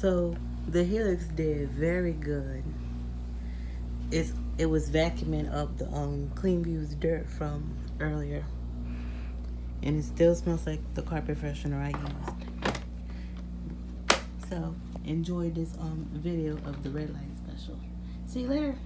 So the Helix did very good. It was vacuuming up the Clean Views dirt from earlier, and it still smells like the carpet freshener I used. So enjoy this video of the red light special. See you later.